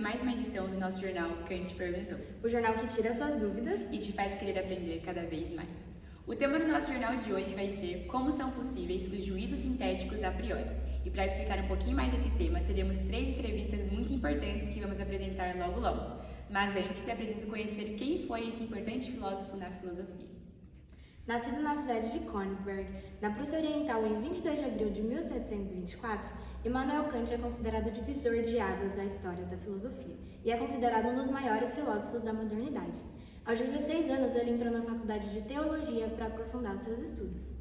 mais uma edição do nosso jornal Kant Perguntou. O jornal que tira suas dúvidas E te faz querer aprender cada vez mais. O tema do nosso jornal de hoje vai ser como são possíveis os juízos sintéticos a priori. E para explicar um pouquinho mais desse tema, teremos 3 entrevistas muito importantes que vamos apresentar logo logo. Mas antes é preciso conhecer quem foi esse importante filósofo na filosofia. Nascido na cidade de Königsberg, na Prússia Oriental em 22 de abril de 1724, Immanuel Kant é considerado o divisor de águas da história da filosofia e é considerado um dos maiores filósofos da modernidade. Aos 16 anos, ele entrou na faculdade de teologia para aprofundar os seus estudos.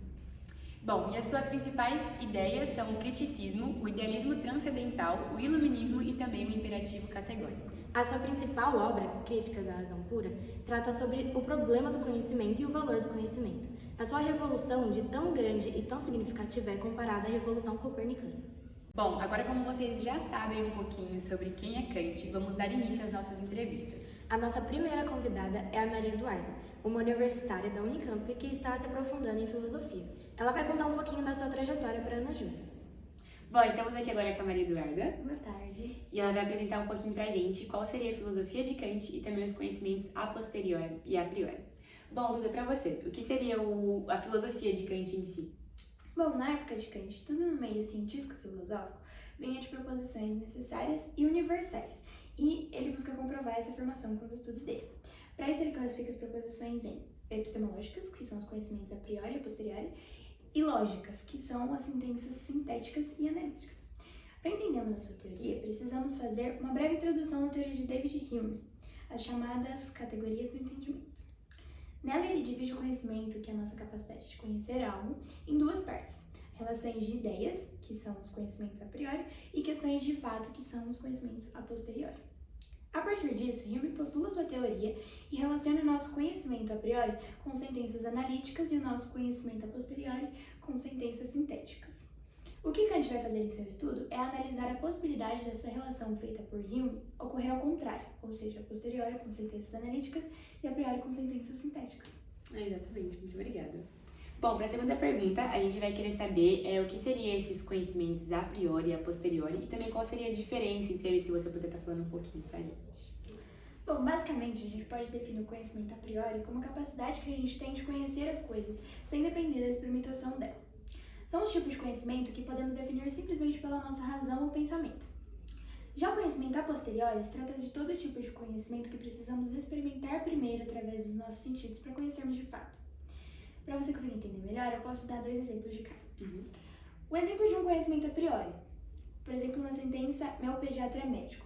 Bom, e as suas principais ideias são o criticismo, o idealismo transcendental, o iluminismo e também o imperativo categórico. A sua principal obra, Crítica da Razão Pura, trata sobre o problema do conhecimento e o valor do conhecimento. A sua revolução, de tão grande e tão significativa, é comparada à Revolução Copernicana. Bom, agora como vocês já sabem um pouquinho sobre quem é Kant, vamos dar início às nossas entrevistas. A nossa primeira convidada é a Maria Eduarda, uma universitária da Unicamp que está se aprofundando em filosofia. Ela vai contar um pouquinho da sua trajetória para a Ana Júlia. Bom, estamos aqui agora com a Maria Eduarda. Boa tarde. E ela vai apresentar um pouquinho pra gente qual seria a filosofia de Kant e também os conhecimentos a posteriori e a priori. Bom, Duda, pra você, o que seria a filosofia de Kant em si? Bom, na época de Kant, tudo no meio científico e filosófico vinha de proposições necessárias e universais, e ele busca comprovar essa afirmação com os estudos dele. Para isso, ele classifica as proposições em epistemológicas, que são os conhecimentos a priori e a posteriori, e lógicas, que são as sentenças sintéticas e analíticas. Para entendermos a sua teoria, precisamos fazer uma breve introdução à teoria de David Hume, as chamadas categorias do entendimento. Nela, ele divide o conhecimento, que é a nossa capacidade de conhecer algo, em 2 partes: relações de ideias, que são os conhecimentos a priori, e questões de fato, que são os conhecimentos a posteriori. A partir disso, Hume postula sua teoria e relaciona o nosso conhecimento a priori com sentenças analíticas e o nosso conhecimento a posteriori com sentenças sintéticas. O que Kant vai fazer em seu estudo é analisar a possibilidade dessa relação feita por Hume ocorrer ao contrário, ou seja, a posteriori com sentenças analíticas e a priori com sentenças sintéticas. Exatamente, muito obrigada. Bom, para a segunda pergunta, a gente vai querer saber o que seriam esses conhecimentos a priori e a posteriori e também qual seria a diferença entre eles, se você puder estar falando um pouquinho pra gente. Bom, basicamente, a gente pode definir o conhecimento a priori como a capacidade que a gente tem de conhecer as coisas sem depender da experimentação dela. São os tipos de conhecimento que podemos definir simplesmente pela nossa razão ou pensamento. Já o conhecimento a posteriori se trata de todo tipo de conhecimento que precisamos experimentar primeiro através dos nossos sentidos para conhecermos de fato. Para você conseguir entender melhor, eu posso dar 2 exemplos de cada. O exemplo de um conhecimento a priori, por exemplo, na sentença "meu pediatra é médico".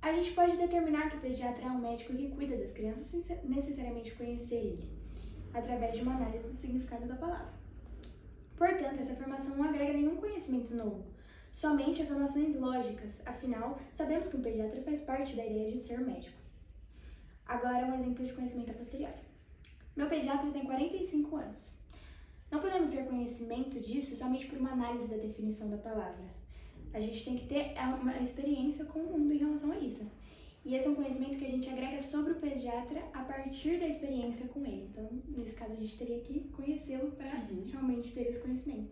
A gente pode determinar que o pediatra é um médico que cuida das crianças sem necessariamente conhecer ele, através de uma análise do significado da palavra. Portanto, essa afirmação não agrega nenhum conhecimento novo, somente afirmações lógicas, afinal, sabemos que um pediatra faz parte da ideia de ser médico. Agora, um exemplo de conhecimento a posteriori. Meu pediatra tem 45 anos. Não podemos ter conhecimento disso somente por uma análise da definição da palavra. A gente tem que ter uma experiência com o mundo em relação a isso. E esse é um conhecimento que a gente agrega sobre o pediatra a partir da experiência com ele. Então, nesse caso, a gente teria que conhecê-lo para realmente ter esse conhecimento.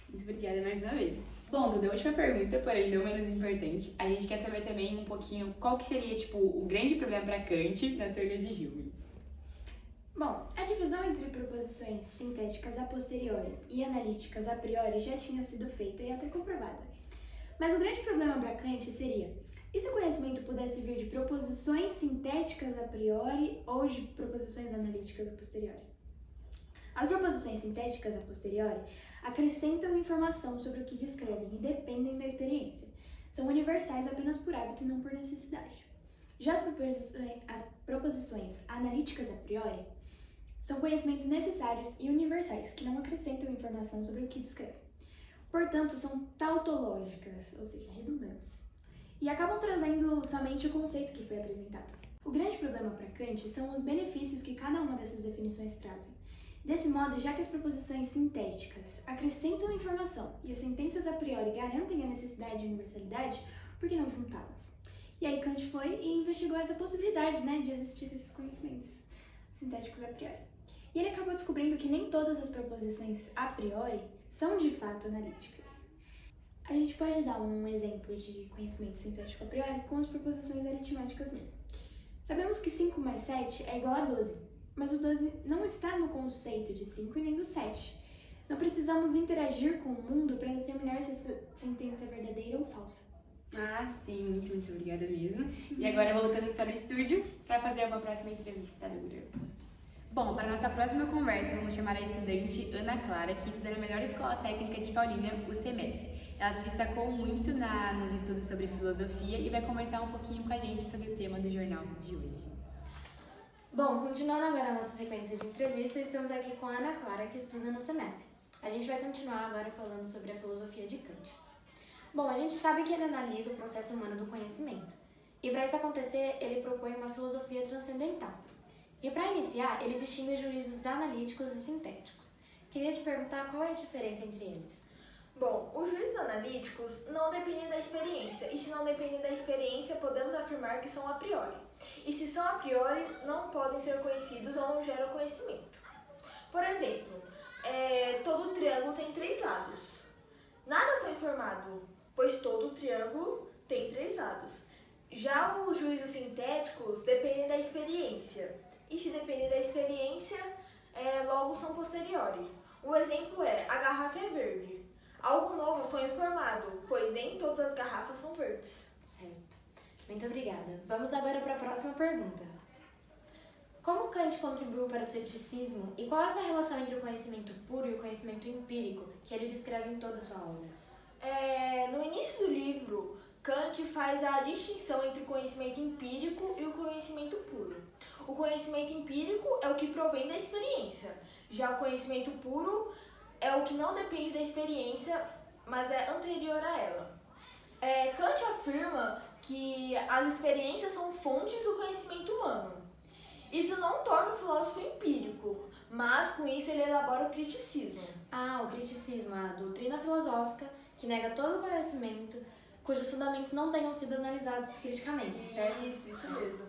Muito obrigada mais uma vez. Bom, Duda, a última pergunta, porém não menos importante. A gente quer saber também um pouquinho qual que seria, o grande problema para Kant na teoria de Hume. Bom, a divisão entre proposições sintéticas a posteriori e analíticas a priori já tinha sido feita e até comprovada. Mas o grande problema para Kant seria: e se o conhecimento pudesse vir de proposições sintéticas a priori ou de proposições analíticas a posteriori? As proposições sintéticas a posteriori acrescentam informação sobre o que descrevem e dependem da experiência. São universais apenas por hábito e não por necessidade. Já as proposições analíticas a priori são conhecimentos necessários e universais, que não acrescentam informação sobre o que descrevem. Portanto, são tautológicas, ou seja, redundantes, e acabam trazendo somente o conceito que foi apresentado. O grande problema para Kant são os benefícios que cada uma dessas definições trazem. Desse modo, já que as proposições sintéticas acrescentam informação e as sentenças a priori garantem a necessidade de universalidade, por que não juntá-las? E aí Kant foi e investigou essa possibilidade, de existir esses conhecimentos sintéticos a priori. E ele acabou descobrindo que nem todas as proposições a priori são de fato analíticas. A gente pode dar um exemplo de conhecimento sintético a priori com as proposições aritméticas mesmo. Sabemos que 5 mais 7 é igual a 12, mas o 12 não está no conceito de 5 e nem do 7. Não precisamos interagir com o mundo para determinar se essa sentença é verdadeira ou falsa. Ah, sim, muito obrigada mesmo. E agora voltamos para o estúdio para fazer uma próxima entrevista. Bom, para nossa próxima conversa, vamos chamar a estudante Ana Clara, que estuda na melhor escola técnica de Paulínia, o CEMEP. Ela se destacou muito nos estudos sobre filosofia e vai conversar um pouquinho com a gente sobre o tema do jornal de hoje. Bom, continuando agora a nossa sequência de entrevistas, estamos aqui com a Ana Clara, que estuda no CEMEP. A gente vai continuar agora falando sobre a filosofia de Kant. Bom, a gente sabe que ele analisa o processo humano do conhecimento. E para isso acontecer, ele propõe uma filosofia transcendental. E para iniciar, ele distingue juízos analíticos e sintéticos. Queria te perguntar qual é a diferença entre eles. Bom, os juízos analíticos não dependem da experiência, e se não dependem da experiência, podemos afirmar que são a priori. E se são a priori, não podem ser conhecidos ou não geram conhecimento. Por exemplo, todo triângulo tem 3 lados. Nada foi informado, pois todo triângulo tem 3 lados. Já os juízos sintéticos dependem da experiência, e se dependem da experiência, logo são posteriori. O exemplo é: a garrafa é verde. Algo novo foi informado, pois nem todas as garrafas são verdes. Certo. Muito obrigada. Vamos agora para a próxima pergunta. Como Kant contribuiu para o ceticismo e qual é essa relação entre o conhecimento puro e o conhecimento empírico que ele descreve em toda a sua obra? No início do livro, Kant faz a distinção entre o conhecimento empírico e o conhecimento puro. O conhecimento empírico é o que provém da experiência, já o conhecimento puro é o que não depende da experiência, mas é anterior a ela. Kant afirma que as experiências são fontes do conhecimento humano. Isso não torna o filósofo empírico, mas com isso ele elabora o criticismo. Ah, o criticismo, a doutrina filosófica que nega todo o conhecimento, cujos fundamentos não tenham sido analisados criticamente, certo? Isso mesmo.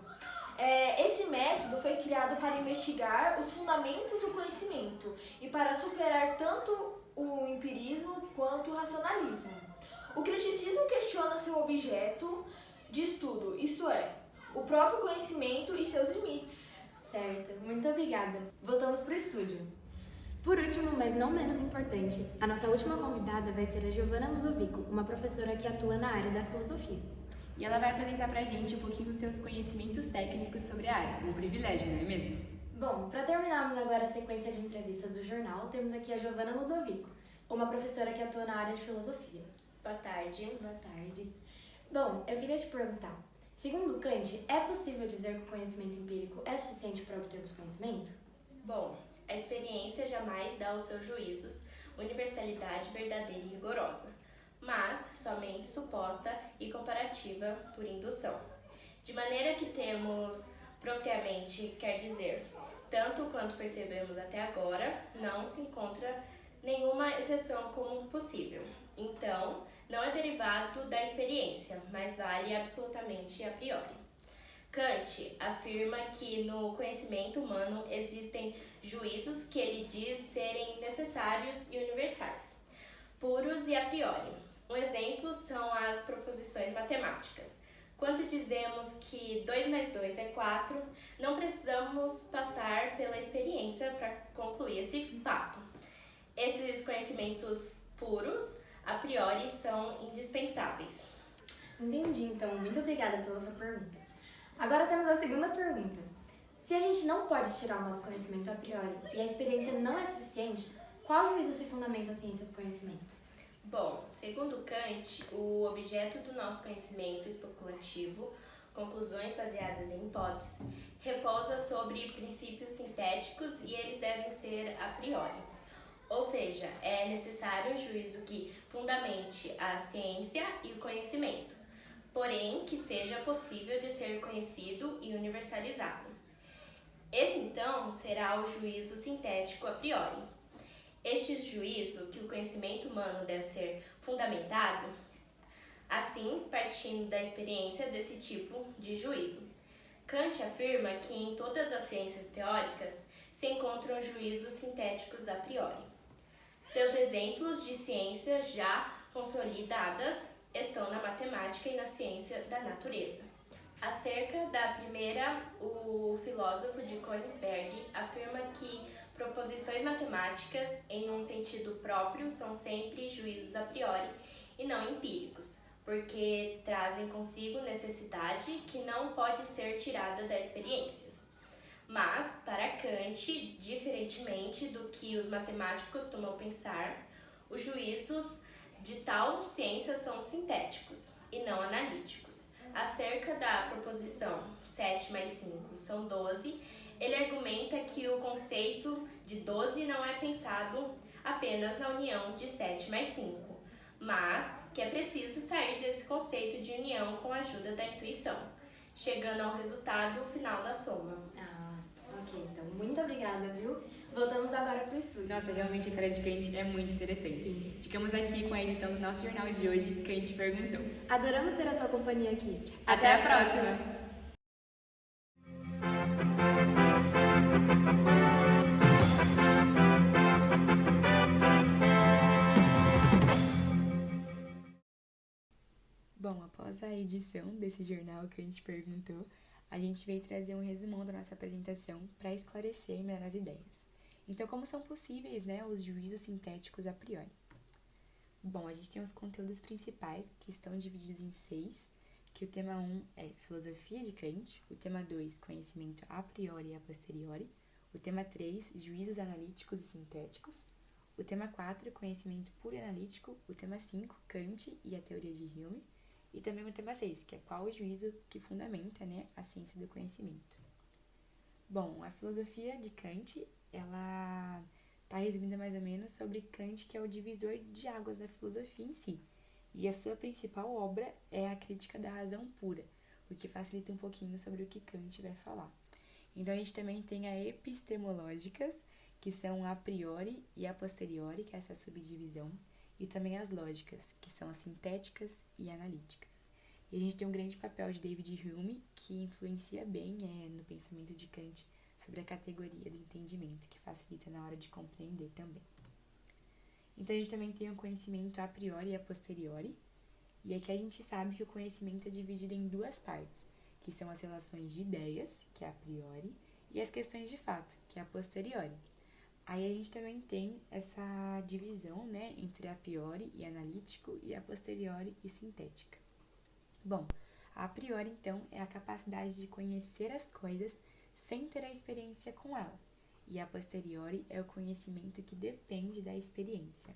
Esse método foi criado para investigar os fundamentos do conhecimento e para superar tanto o empirismo quanto o racionalismo. O criticismo questiona seu objeto de estudo, isto é, o próprio conhecimento e seus limites. Certo, muito obrigada. Voltamos para o estúdio. Por último, mas não menos importante, a nossa última convidada vai ser a Giovanna Ludovico, uma professora que atua na área da filosofia. E ela vai apresentar pra gente um pouquinho dos seus conhecimentos técnicos sobre a área. Um privilégio, não é mesmo? Bom, para terminarmos agora a sequência de entrevistas do jornal, temos aqui a Giovanna Ludovico, uma professora que atua na área de filosofia. Boa tarde. Boa tarde. Bom, eu queria te perguntar, segundo Kant, é possível dizer que o conhecimento empírico é suficiente para obtermos conhecimento? Bom, a experiência jamais dá aos seus juízos universalidade verdadeira e rigorosa, mas somente suposta e comparativa por indução. De maneira que temos propriamente, quer dizer, tanto quanto percebemos até agora, não se encontra nenhuma exceção como possível. Então, não é derivado da experiência, mas vale absolutamente a priori. Kant afirma que no conhecimento humano existem juízos que ele diz serem necessários e universais, puros e a priori. Um exemplo são as proposições matemáticas. Quando dizemos que 2 mais 2 é 4, não precisamos passar pela experiência para concluir esse fato. Esses conhecimentos puros, a priori, são indispensáveis. Entendi, então. Muito obrigada pela sua pergunta. Agora temos a segunda pergunta. Se a gente não pode tirar o nosso conhecimento a priori e a experiência não é suficiente, qual juízo se fundamenta a ciência do conhecimento? Bom, segundo Kant, o objeto do nosso conhecimento especulativo, conclusões baseadas em hipóteses, repousa sobre princípios sintéticos e eles devem ser a priori. Ou seja, é necessário um juízo que fundamente a ciência e o conhecimento, porém que seja possível de ser conhecido e universalizado. Esse, então, será o juízo sintético a priori. Este juízo que o conhecimento humano deve ser fundamentado, assim, partindo da experiência desse tipo de juízo. Kant afirma que em todas as ciências teóricas se encontram juízos sintéticos a priori. Seus exemplos de ciência já consolidadas estão na matemática e na ciência da natureza. Acerca da primeira, o filósofo de Königsberg afirma que proposições matemáticas, em um sentido próprio, são sempre juízos a priori e não empíricos, porque trazem consigo necessidade que não pode ser tirada das experiências. Mas, para Kant, diferentemente do que os matemáticos costumam pensar, os juízos de tal ciência são sintéticos e não analíticos. Acerca da proposição 7 mais 5 são 12, ele argumenta que o conceito de 12 não é pensado apenas na união de 7 mais 5, mas que é preciso sair desse conceito de união com a ajuda da intuição, chegando ao resultado final da soma. Ok, então muito obrigada, viu? Voltamos agora para o estúdio. Nossa, realmente a história de Kant é muito interessante. Sim. Ficamos aqui com a edição do nosso jornal de hoje, Kant Perguntou. Adoramos ter a sua companhia aqui. Até a próxima! Bom, após a edição desse jornal que a gente perguntou, a gente veio trazer um resumão da nossa apresentação para esclarecer melhor as ideias. Então, como são possíveis, os juízos sintéticos a priori? Bom, a gente tem os conteúdos principais, que estão divididos em 6, que o tema 1 é filosofia de Kant, o tema 2, conhecimento a priori e a posteriori, o tema 3, juízos analíticos e sintéticos, o tema 4, conhecimento puro e analítico, o tema 5, Kant e a teoria de Hume, e também o tema 6, que é qual o juízo que fundamenta a ciência do conhecimento. Bom, a filosofia de Kant, ela está resumida mais ou menos sobre Kant, que é o divisor de águas da filosofia em si. E a sua principal obra é a Crítica da Razão Pura, o que facilita um pouquinho sobre o que Kant vai falar. Então, a gente também tem a epistemológicas, que são a priori e a posteriori, que é essa subdivisão, e também as lógicas, que são as sintéticas e analíticas. E a gente tem um grande papel de David Hume, que influencia bem no pensamento de Kant sobre a categoria do entendimento, que facilita na hora de compreender também. Então, a gente também tem o conhecimento a priori e a posteriori, e aqui a gente sabe que o conhecimento é dividido em duas partes, que são as relações de ideias, que é a priori, e as questões de fato, que é a posteriori. Aí a gente também tem essa divisão, entre a priori e analítico e a posteriori e sintética. Bom, a priori, então, é a capacidade de conhecer as coisas sem ter a experiência com ela. E a posteriori é o conhecimento que depende da experiência.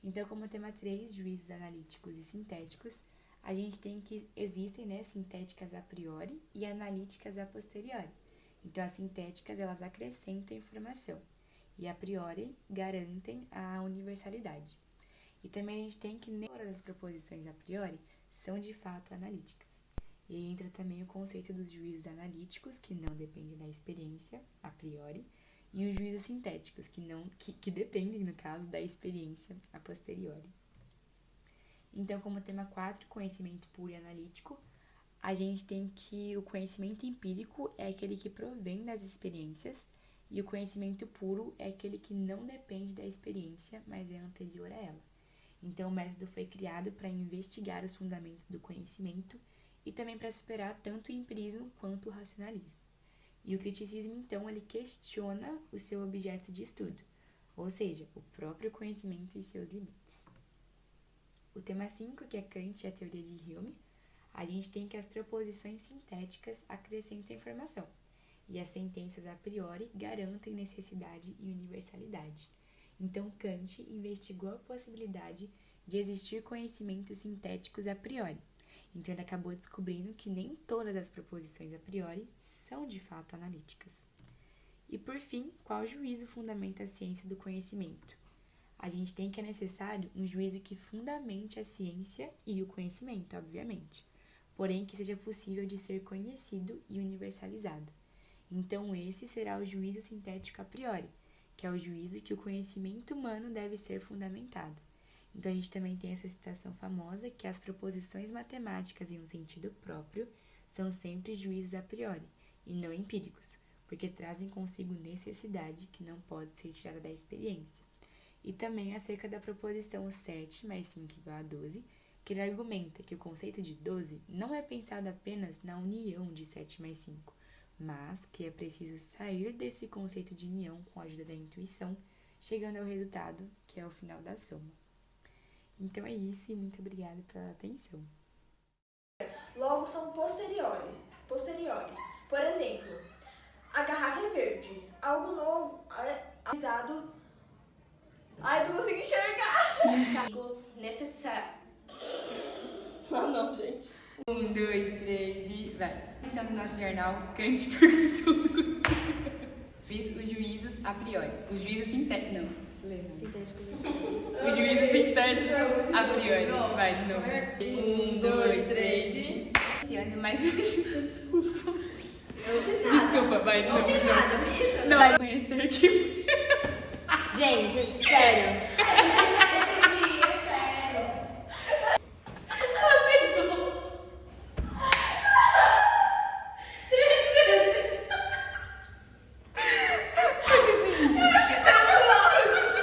Então, como tema 3, juízos analíticos e sintéticos, a gente tem que existem, sintéticas a priori e analíticas a posteriori. Então, as sintéticas, elas acrescentam informação e a priori garantem a universalidade. E também a gente tem que nem todas as proposições a priori são de fato analíticas. E aí entra também o conceito dos juízos analíticos, que não dependem da experiência a priori, e os juízos sintéticos, que dependem, no caso, da experiência a posteriori. Então, como tema 4, conhecimento puro e analítico, a gente tem que o conhecimento empírico é aquele que provém das experiências e o conhecimento puro é aquele que não depende da experiência, mas é anterior a ela. Então, o método foi criado para investigar os fundamentos do conhecimento e também para superar tanto o empirismo quanto o racionalismo. E o criticismo, então, ele questiona o seu objeto de estudo, ou seja, o próprio conhecimento e seus limites. O tema 5, que é Kant e a teoria de Hume, a gente tem que as proposições sintéticas acrescentam informação, e as sentenças a priori garantem necessidade e universalidade. Então, Kant investigou a possibilidade de existir conhecimentos sintéticos a priori. Então, ele acabou descobrindo que nem todas as proposições a priori são de fato analíticas. E, por fim, qual juízo fundamenta a ciência do conhecimento? A gente tem que é necessário um juízo que fundamente a ciência e o conhecimento, obviamente, porém que seja possível de ser conhecido e universalizado. Então, esse será o juízo sintético a priori, que é o juízo que o conhecimento humano deve ser fundamentado. Então, a gente também tem essa citação famosa que as proposições matemáticas em um sentido próprio são sempre juízos a priori e não empíricos, porque trazem consigo necessidade que não pode ser tirada da experiência. E também acerca da proposição 7 mais 5 igual a 12, que ele argumenta que o conceito de 12 não é pensado apenas na união de 7 mais 5, mas que é preciso sair desse conceito de união com a ajuda da intuição, chegando ao resultado, que é o final da soma. Então é isso e muito obrigada pela atenção. Logo são posteriori. Por exemplo, a garrafa é verde. Algo novo, avisado. Ai, não consigo enxergar. Necessário. Ah, não, gente. 1, 2, 3 e vai. Edição do nosso jornal, Kant perguntou. Os juízos a priori. Os juízos sintéticos. Não, lembra? Sintético. Os juízos sintéticos a priori. Vai de novo. 1, 2, 3 e. Iniciando mais um. Desculpa, vai de novo. Não, vai conhecer aqui. Gente, sério.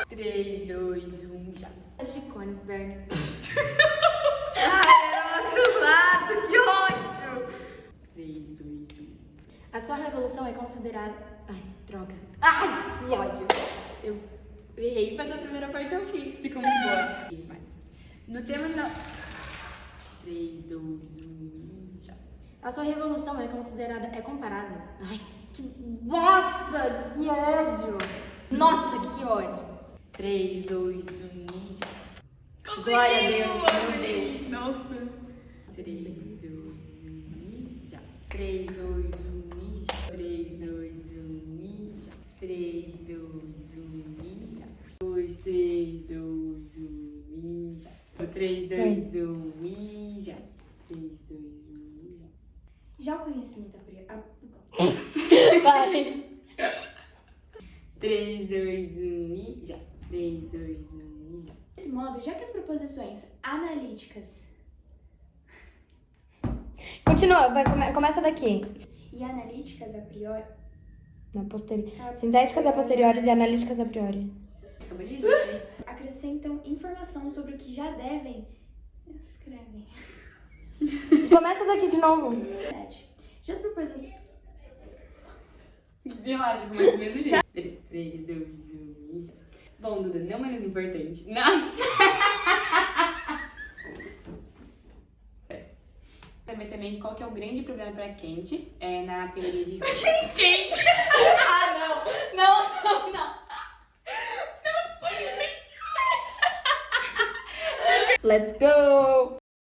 Três, dois, um, já. De Königsberg. Ai, é outro lado, que ódio. 3, 2, 1. A sua revolução é considerada... Ai, droga. Ai, que ódio. Eu errei, mas a primeira parte eu fiz. Ficou muito boa. Mais. No tema não. 3, 2, 1, já. A sua revolução é considerada... É comparada... Ai, que... Nossa, que ódio. Nossa, que ódio. 3, 2, 1 e já. Glória a Deus, meu Deus. Nossa. 3, 2, 1 e já. 3, 2, 1 e já. 3, 2, 1 e já. 3, 2, 1 e já. 2, 3, 2, 1 e já. 3, 2, 1 e já. 3, 2, 1 e já. Já o conhecimento a priori. Vai. 3, 2, 1 e já. 3, 2, 1 e já. Desse modo, já que as proposições analíticas Continua, começa daqui. e analíticas a priori. Na Sintéticas a posteriores e analíticas a priori. Acabou de dizer. Acrescentam informação sobre o que já devem. Escrevem. Começa daqui de novo. Verdade. Já as proposições. Relaxa, começa do mesmo jeito. 3, 2, 1 e já. Bom, Duda, não menos importante. Nossa! Saber também qual que é o grande problema para Kant na teoria de... Kant! Ah, não. Let's go!